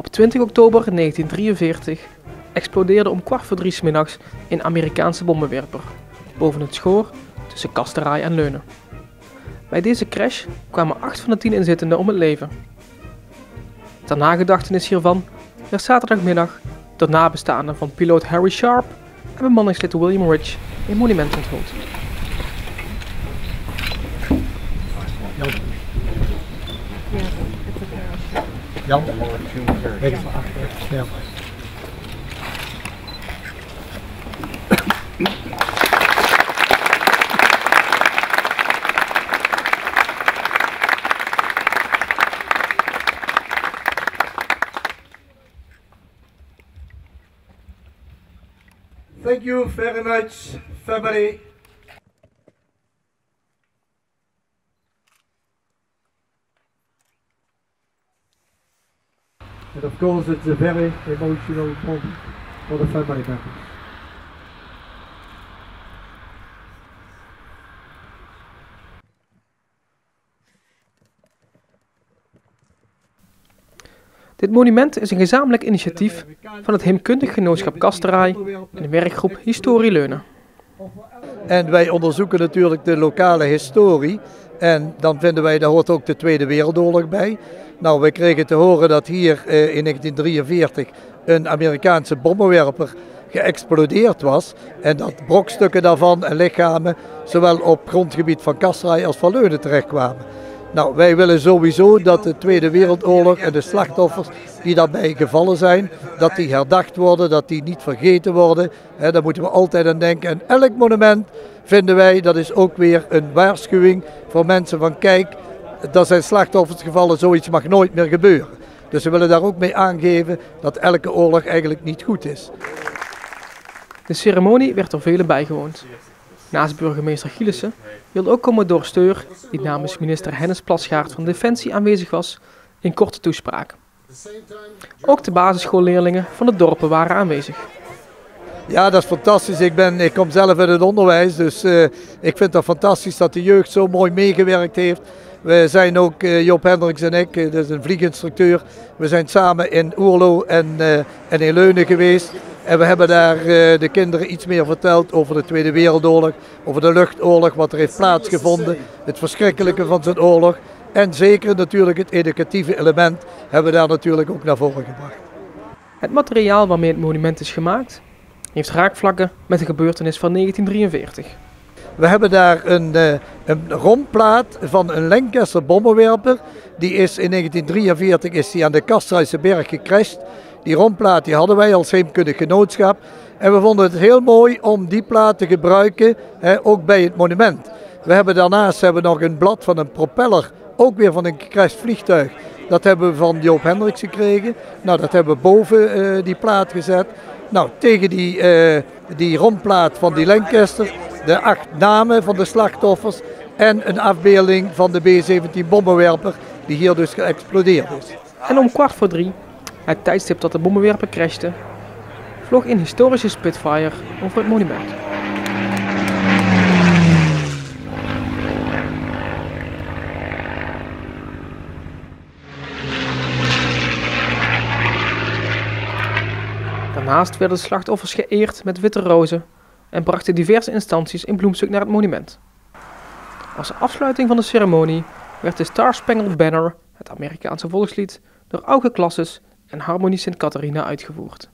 Op 20 oktober 1943 explodeerde om 2:15 's middags een Amerikaanse bommenwerper boven het Schoor tussen Kasteraai en Leunen. Bij deze crash kwamen 8 van de 10 inzittenden om het leven. Ter nagedachtenis hiervan werd zaterdagmiddag door nabestaanden van piloot Harry Sharp en bemanningslid William Rich een monument onthuld. Jan, ja. Thank you very much, family. And of course it's a very emotional moment for the family members. Dit monument is een gezamenlijk initiatief van het Heemkundig Genootschap Kasteraai en de werkgroep Historie Leunen. En wij onderzoeken natuurlijk de lokale historie. En dan vinden wij, daar hoort ook de Tweede Wereldoorlog bij. Nou, wij kregen te horen dat hier in 1943 een Amerikaanse bommenwerper geëxplodeerd was. En dat brokstukken daarvan en lichamen zowel op grondgebied van Kasteraai als van Leunen terechtkwamen. Nou, wij willen sowieso dat de Tweede Wereldoorlog en de slachtoffers die daarbij gevallen zijn, dat die herdacht worden, dat die niet vergeten worden. Daar moeten we altijd aan denken. En elk monument vinden wij, dat is ook weer een waarschuwing voor mensen van kijk, dat zijn slachtoffers gevallen, zoiets mag nooit meer gebeuren. Dus we willen daar ook mee aangeven dat elke oorlog eigenlijk niet goed is. De ceremonie werd door velen bijgewoond. Naast burgemeester Gielissen wilde ook commodore Steur, die namens minister Hennis Plasgaard van Defensie aanwezig was, een korte toespraak. Ook de basisschoolleerlingen van de dorpen waren aanwezig. Ja, dat is fantastisch. Ik kom zelf uit het onderwijs, dus ik vind het fantastisch dat de jeugd zo mooi meegewerkt heeft. We zijn ook, Joop Hendricks en ik, dat is een vlieginstructeur, we zijn samen in Oerlo en in Leunen geweest. En we hebben daar de kinderen iets meer verteld over de Tweede Wereldoorlog, over de luchtoorlog, wat er heeft plaatsgevonden, het verschrikkelijke van zo'n oorlog. En zeker natuurlijk het educatieve element hebben we daar natuurlijk ook naar voren gebracht. Het materiaal waarmee het monument is gemaakt, heeft raakvlakken met de gebeurtenis van 1943. We hebben daar een romplaat van een Lancaster bommenwerper. Die is in 1943 aan de Kasteraayse berg gecrashed. Die romplaat die hadden wij als Heemkundig Genootschap. En we vonden het heel mooi om die plaat te gebruiken, ook bij het monument. We hebben daarnaast nog een blad van een propeller, ook weer van een gecrashed vliegtuig. Dat hebben we van Joop Hendricks gekregen. Nou, dat hebben we boven die plaat gezet. Nou, tegen die romplaat van die Lancaster, de 8 namen van de slachtoffers en een afbeelding van de B-17 bommenwerper die hier dus geëxplodeerd is. En om 2:15, het tijdstip dat de bommenwerper crashte, vloog een historische Spitfire over het monument. Daarnaast werden de slachtoffers geëerd met witte rozen en brachten diverse instanties een bloemstuk naar het monument. Als afsluiting van de ceremonie werd de Star Spangled Banner, het Amerikaanse volkslied, door Auge Classes en Harmonie Sint Catharina uitgevoerd.